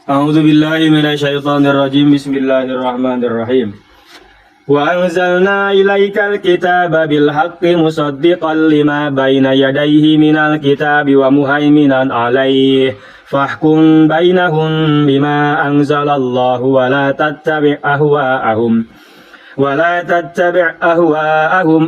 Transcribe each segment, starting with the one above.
A'udzu billahi minasyaitonir rajim. Bismillahirrahmanirrahim. Wa anzalna ilaikal kitaba bil haqqi musaddiqan lima baina yadayhi minal kitabi wa muhaiminan 'alaihi. Fahkum bainahum bima anzalallahu wa la tattabi' ahwa'ahum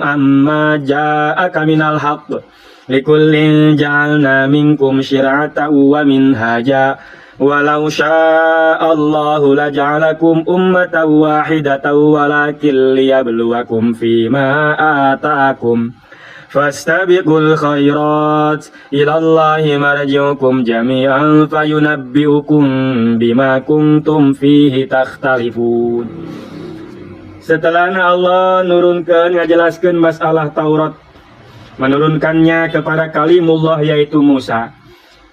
amma ja'aka minal haqq. Likullin ja'alna minkum syir'atan wa minhaja. Walau sya'allahu laja'alakum ummatan wahidatan walakin liyabluwakum fima ataakum. Fastabiqul khairat ilallahi marji'ukum jami'an fayunabbi'ukum bima kuntum fihi takhtalifun. Setelah Allah nurunkan ngajelaskan masalah Taurat, menurunkannya kepada kalimullah yaitu Musa.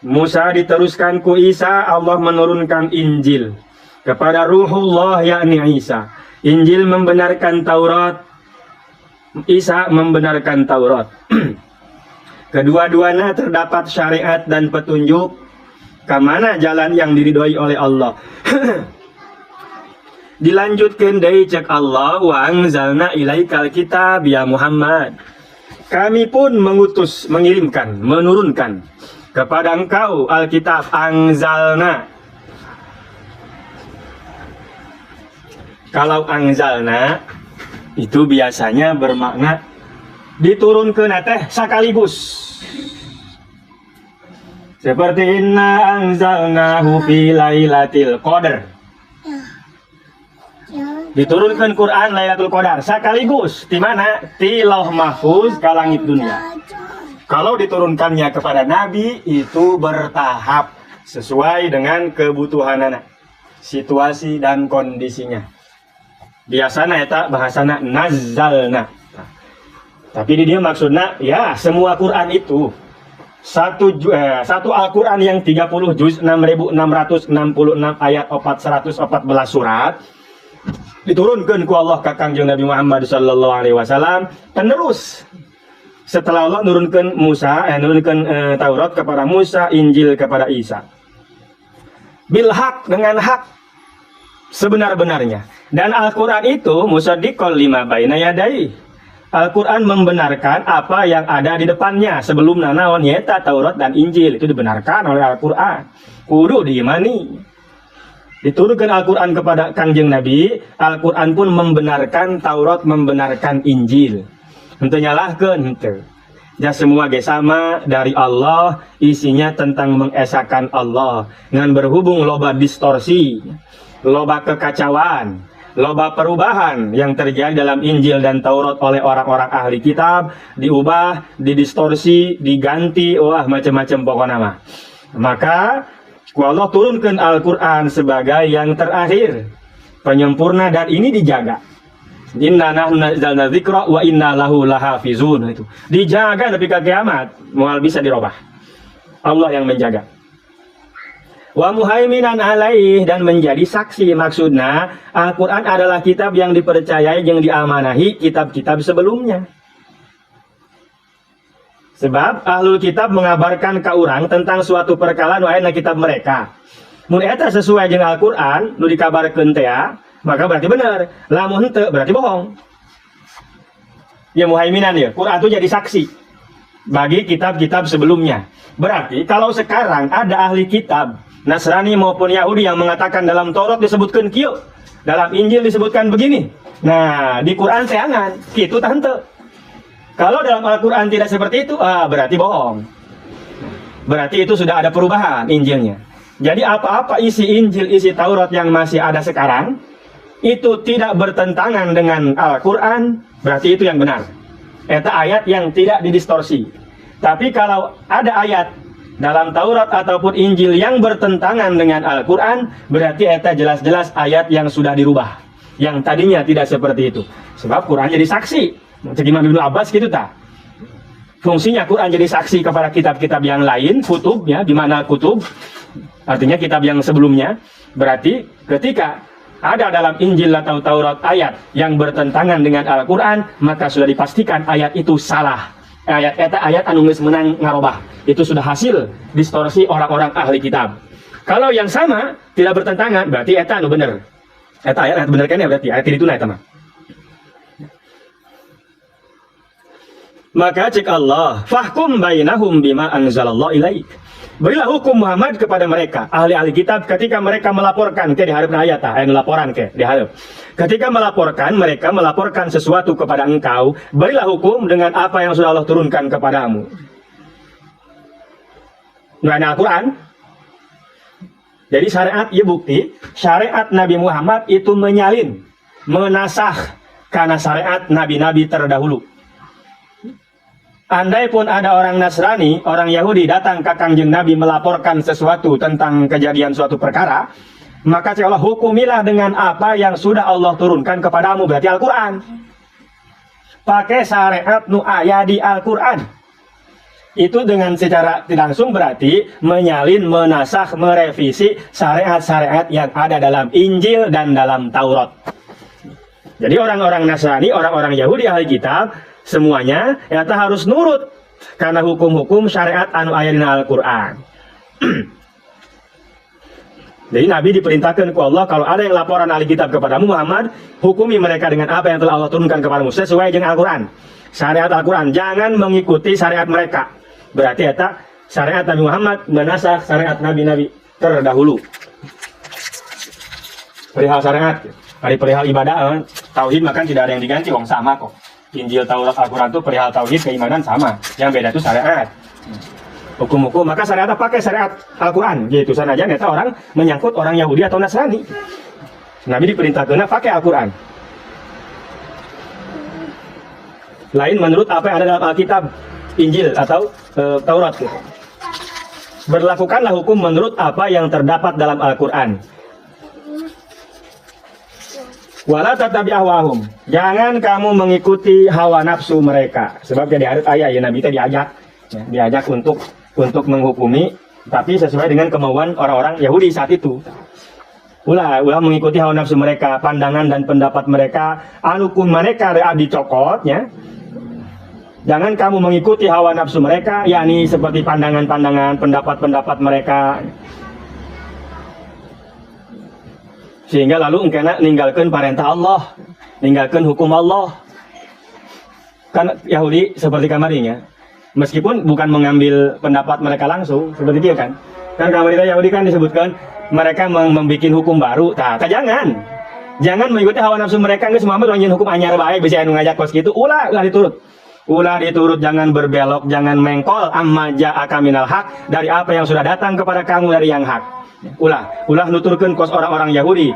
Musa diteruskan ku Isa, Allah menurunkan Injil kepada Ruhullah yakni Isa. Injil membenarkan Taurat, Isa membenarkan Taurat. Kedua-duanya terdapat syariat dan petunjuk kemana jalan yang diridhoi oleh Allah. Dilanjutkan dari cek Allah, wa anzalna ilaikal kitab ya Muhammad. Kami pun mengutus, mengirimkan, menurunkan kepada engkau Alkitab. Anzalna. Kalau anzalna itu biasanya bermakna diturunkeun teh sakaligus. Seperti inna anzalnahu fi lailatul qadar. Diturunkan Quran Lailatul Qadar sekaligus di mana? Di Lauh Mahfuz ke langit dunia. Kalau diturunkannya kepada Nabi itu bertahap sesuai dengan kebutuhan anak, situasi dan kondisinya. Biasanya eta bahasana nazzalna. Tapi di dia maksudnya ya semua Quran itu satu Al-Quran yang 30 juz 6666 ayat 414 surat diturunkan ku Allah ka Kangjeng Nabi Muhammad sallallahu alaihi wasallam. Terus setelah Allah nurunkan Taurat kepada Musa, Injil kepada Isa. Bil haq, dengan hak sebenar-benarnya. Dan Al-Qur'an itu musaddiqal lima baina yadayhi. Al-Qur'an membenarkan apa yang ada di depannya sebelum naon yaitu Taurat dan Injil itu dibenarkan oleh Al-Qur'an. Kudu diimani. Diturunkan Al-Quran kepada Kangjeng Nabi, Al-Quran pun membenarkan Taurat, membenarkan Injil. Henteu nyalahkeun henteu. Ya semua ge sama dari Allah, isinya tentang mengesahkan Allah. Dengan berhubung loba distorsi, loba kekacauan, loba perubahan yang terjadi dalam Injil dan Taurat oleh orang-orang ahli kitab, diubah, didistorsi, diganti, wah macam-macam pokoknya mah. Maka Allah turunkan Al-Quran sebagai yang terakhir, penyempurna, dan ini dijaga. Inna nahnu nazzalna dzikra wa inna lahu lahafizun. Itu dijaga sampai ke kiamat, moal bisa dirubah. Allah yang menjaga. Wa muhaiminan alaih, dan menjadi saksi. Maksudnya Al-Quran adalah kitab yang dipercayai, yang diamanahi kitab-kitab sebelumnya. Sebab ahlul kitab mengabarkan ke orang tentang suatu perkara nu aya na kitab mereka. Mun eta sesuai jeung Al-Qur'an nu dikabarkeun teh, maka berarti benar. Lamun henteu berarti bohong. Ya muhaiminan ya, Qur'an itu jadi saksi bagi kitab-kitab sebelumnya. Berarti kalau sekarang ada ahli kitab Nasrani maupun Yahudi yang mengatakan dalam Taurat disebutkan kieu, dalam Injil disebutkan begini. Nah, di Qur'an seangan kitu tah henteu. Kalau dalam Al-Quran tidak seperti itu, berarti bohong. Berarti itu sudah ada perubahan Injilnya. Jadi apa-apa isi Injil, isi Taurat yang masih ada sekarang, itu tidak bertentangan dengan Al-Quran, berarti itu yang benar. Itu ayat yang tidak didistorsi. Tapi kalau ada ayat dalam Taurat ataupun Injil yang bertentangan dengan Al-Quran, berarti itu jelas-jelas ayat yang sudah dirubah. Yang tadinya tidak seperti itu. Sebab Quran jadi saksi. Jadi Imam Ibnu Abbas gitu tak? Fungsinya Quran jadi saksi kepada kitab-kitab yang lain, kutub ya, di mana kutub artinya kitab yang sebelumnya. Berarti ketika ada dalam Injil atau Taurat ayat yang bertentangan dengan Al-Quran, maka sudah dipastikan ayat itu salah. Ayat anu geus menang ngarobah. Itu sudah hasil distorsi orang-orang ahli kitab. Kalau yang sama tidak bertentangan, berarti eta anu bener. Eta ayat bener kan ya, berarti ayat itu eta mah. Maka cek Allah, fahkum bainahum bima anzalallahu ilaik. Berilah hukum Muhammad kepada mereka, ahli-ahli kitab, ketika mereka melaporkan ke diharap ayat, laporan ke diharap. Ketika mereka melaporkan sesuatu kepada engkau, berilah hukum dengan apa yang sudah Allah turunkan kepadamu. Nah, Al-Quran. Jadi syariat, ya bukti, syariat Nabi Muhammad itu menyalin, menasah karena syariat nabi-nabi terdahulu. Andai pun ada orang Nasrani, orang Yahudi datang ke Kangjeng Nabi melaporkan sesuatu tentang kejadian suatu perkara, maka Allah hukumilah dengan apa yang sudah Allah turunkan kepadamu, berarti Al-Quran. Pakai syariat nu aya di Al-Quran. Itu dengan secara tidak langsung berarti menyalin, menasah, merevisi syariat-syariat yang ada dalam Injil dan dalam Taurat. Jadi orang-orang Nasrani, orang-orang Yahudi ahli kitab, semuanya ternyata harus nurut karena hukum-hukum syariat anu aya di Al-Quran. Jadi Nabi diperintahkan ke Allah, kalau ada yang laporan ahli kitab kepadamu Muhammad, hukumi mereka dengan apa yang telah Allah turunkan kepadamu sesuai dengan Al-Quran. Syariat Al-Quran, jangan mengikuti syariat mereka. Berarti eta syariat Nabi Muhammad menasah syariat nabi-nabi terdahulu. Perihal syariat, perihal ibadah, tauhid makan tidak ada yang diganti, wong sama kok. Injil, Taurat, Al-Quran itu perihal tauhid, keimanan sama. Yang beda itu syariat. Hukum-hukum, maka syariat pakai syariat Al-Quran. Gitu saja neta orang menyangkut orang Yahudi atau Nasrani. Nabi diperintahkan pakai Al-Quran. Lain menurut apa yang ada dalam Alkitab, Injil atau Taurat. Gitu. Berlakukanlah hukum menurut apa yang terdapat dalam Al-Quran. Wala tatabi ahwahum. Jangan kamu mengikuti hawa nafsu mereka. Sebab di ayat ya Nabi tadi diajak untuk menghukumi, tapi sesuai dengan kemauan orang-orang Yahudi saat itu. Ulah mengikuti hawa nafsu mereka, pandangan dan pendapat mereka, anukum mereka dicokot ya. Jangan kamu mengikuti hawa nafsu mereka, yakni seperti pandangan-pandangan, pendapat-pendapat mereka. Sehingga lalu engkena ninggalkan perintah Allah, ninggalkan hukum Allah. Kan Yahudi seperti kamarinya, meskipun bukan mengambil pendapat mereka langsung, seperti itu kan. Kan kamarinya Yahudi kan disebutkan mereka membuat hukum baru. Jangan mengikuti hawa nafsu mereka, nggak semua orang hukum anyar baik, bisa anu ngajak kos gitu. Ulah diturut, jangan berbelok, jangan mengkol amma ja'aka minal haq, dari apa yang sudah datang kepada kamu dari yang hak. Ulah nuturkeun kos orang-orang Yahudi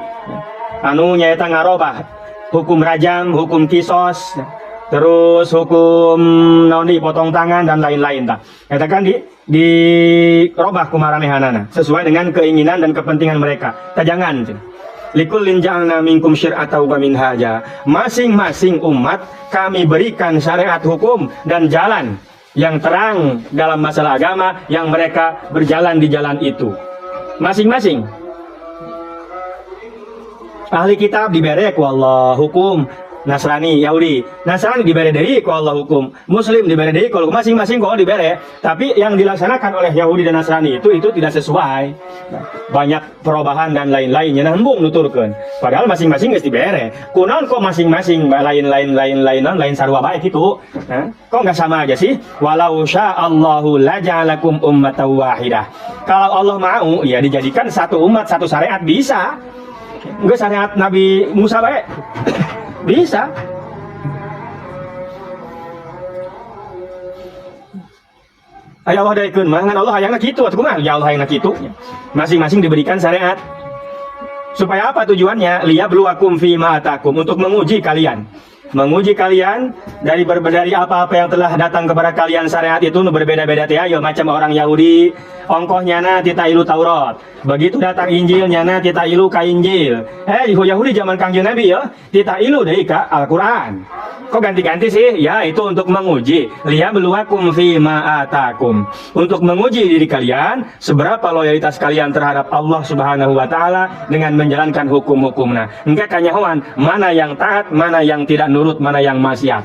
anu nyaeta ngarobah hukum rajam, hukum kisos, terus hukum naon potong tangan dan lain-lain tah. Eta kan di robah kumaranehanana sesuai dengan keinginan dan kepentingan mereka. Jangan. Likullin ja'alna minkum syir'atan wa minhaja. Masing-masing umat kami berikan syariat hukum dan jalan yang terang dalam masalah agama yang mereka berjalan di jalan itu. Masing-masing ahli kitab diberi ku Allah hukum, Nasrani, Yahudi, Nasrani diberi deui ku Allah hukum, Muslim diberi deui ku masing-masing ku diberi, tapi yang dilaksanakan oleh Yahudi dan Nasrani itu tidak sesuai. Banyak perubahan dan lain-lainnya nembung nuturkeun. Padahal masing-masing geus dibere. Kunaon kok masing-masing lain sarua bae kitu? Kok enggak sama aja sih? Walau sya'allahu laja'alakum ummatan wahidah. Kalau Allah mau, ya dijadikan satu umat, satu syariat bisa. Enggak syariat Nabi Musa bae. Bisa. Aya Allah daekeun mah ngan Allah hayangna kitu atuh kumaha ya Allah hayangna kitu. Masing-masing diberikan syariat. Supaya apa tujuannya? Liyabluwakum fima atakum, untuk menguji kalian. Menguji kalian dari apa-apa yang telah datang kepada kalian syariat itu berbeda-beda teh ayo macam orang Yahudi ongkoh nyana tita ilu Taurat. Begitu datang Injil nyana tita ilu ka Injil. Yahudi zaman Kangjeng Nabi ya, tita ilu deui ka Al-Qur'an. Kok ganti-ganti sih? Ya itu untuk menguji. Liyabluwakum fima atakum. Untuk menguji diri kalian seberapa loyalitas kalian terhadap Allah Subhanahu wa taala dengan menjalankan hukum-hukumna. Engke kanyahoan mana yang taat, mana yang tidak nurut, mana yang maksiat.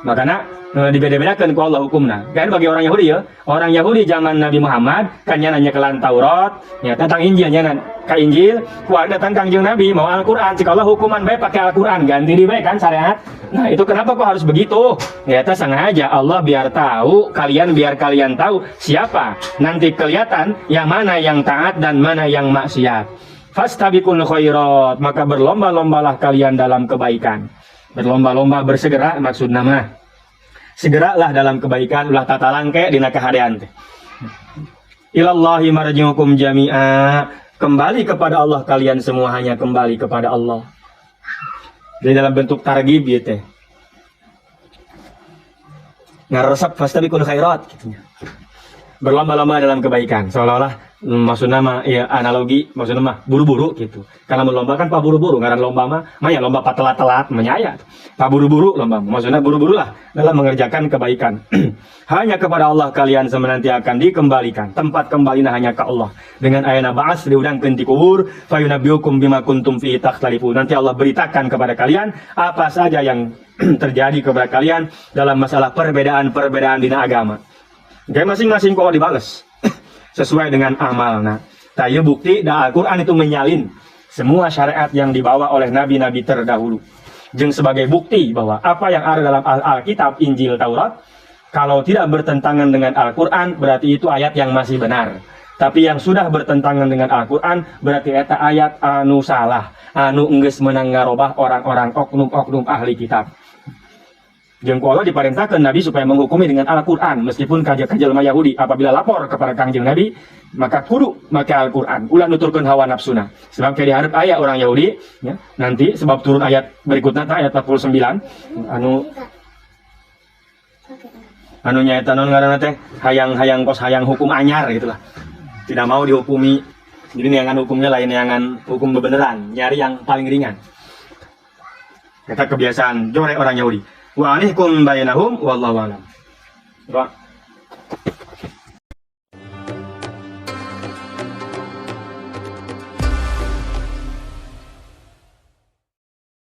Makanya dibeda-bedakan ku Allah hukumna. Kan bagi orang Yahudi ya, orang Yahudi zaman Nabi Muhammad kan nanya kelan Taurat, ya tentang Injil nanya ka Injil, ku datang Kangjeng Nabi mau Al-Qur'an, cik Allah hukuman bae pakai Al-Qur'an, ganti di bae kan syariat. Nah, itu kenapa kok harus begitu? Ya sengaja Allah biar tahu, biar kalian tahu siapa nanti kelihatan yang mana yang taat dan mana yang maksiat. Fastabiqul khairat, maka berlomba-lombalah kalian dalam kebaikan. Berlomba-lomba bersegera maksudna mah segeralah dalam kebaikan ulah tata langke dina kahadean teh. Ilallahi marji'ukum jami'a, kembali kepada Allah kalian semua, hanya kembali kepada Allah. Jadi dalam bentuk targhib ya teh. Ngaresep fastabiqul khairat gitu. Berlomba-lomba dalam kebaikan, seolah-olah maksudnya mah ya analogi maksudnya mah buru-buru gitu. Karena melomba kan pak buru-buru, ngaran lomba mah ya lomba pak telat-telat menyaya. Pak buru-buru lomba, maksudnya buru-buru lah dalam mengerjakan kebaikan. Hanya kepada Allah kalian semenanti akan dikembalikan. Tempat kembalinya hanya ke Allah. Dengan ayana ba'as diundangkeun ti kubur, fayunabbiukum bima kuntum fi takhtalifun. Nanti Allah beritakan kepada kalian apa saja yang terjadi kepada kalian dalam masalah perbedaan-perbedaan dina agama. Kayak masing-masing kok dibales sesuai dengan amal. Nah, tayo bukti Al-Quran itu menyalin semua syariat yang dibawa oleh nabi-nabi terdahulu. Jeung sebagai bukti bahwa apa yang ada dalam Alkitab, Injil, Taurat, kalau tidak bertentangan dengan Al-Quran, berarti itu ayat yang masih benar. Tapi yang sudah bertentangan dengan Al-Quran, berarti eta ayat anu salah, anu enggeus meunang ngarobah orang-orang oknum-oknum ahli kitab. Jeung Allah diperintahkan Nabi supaya menghukumi dengan Al-Quran, meskipun jelema Yahudi apabila lapor kepada Kangjeng Nabi, maka kudu make Al-Quran, ulah nuturkeun hawa nafsuna. Sebab kayak diharap ayat orang Yahudi, ya, nanti sebab turun ayat berikutnya ayat 49, anu nyaeta non ngaranna teh hayang hukum anyar gitulah. Tidak mau dihukumi. Jadi neangan hukumnya lain neangan hukum bebeneran, nyari yang paling ringan. Kata kebiasaan jore orang Yahudi. Wa anihkum bainahum wallahu a'lam.